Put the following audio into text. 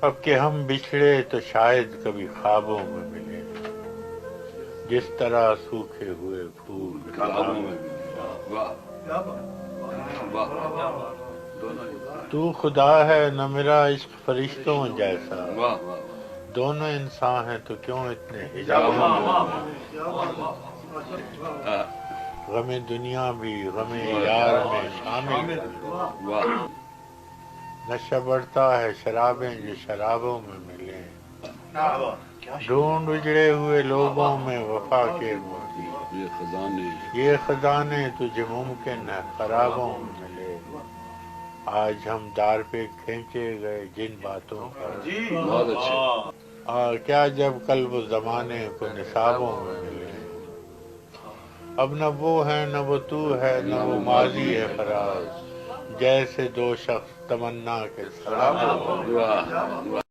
اب کہ ہم بچھڑے تو شاید کبھی خوابوں میں ملیں، جس طرح سوکھے ہوئے پھول کتابوں میں بھی واہ واہ تو خدا ہے نہ میرا عشق فرشتوں جیسا، واہ واہ دونوں انساں ہیں تو کیوں اتنے حجابوں غم دنیا بھی غم یار میں شامل، واہ نشہ بڑھتا ہے شرابیں جو شرابوں میں ملیں، ڈھونڈ اجڑے ہوئے لوگوں میں وفا کے موتی، یہ خزانے یہ خزانے تجھے ممکن ہے خرابوں میں ملے، آج ہم دار پہ کھینچے گئے جن باتوں پر، بہت اچھے اور کیا جب کل وہ زمانے کو نصابوں میں ملے، اب نہ وہ ہے نہ وہ تو ہے نہ وہ ماضی ہے فراز، جیسے دو شخص تمنا کے سرابوں واہ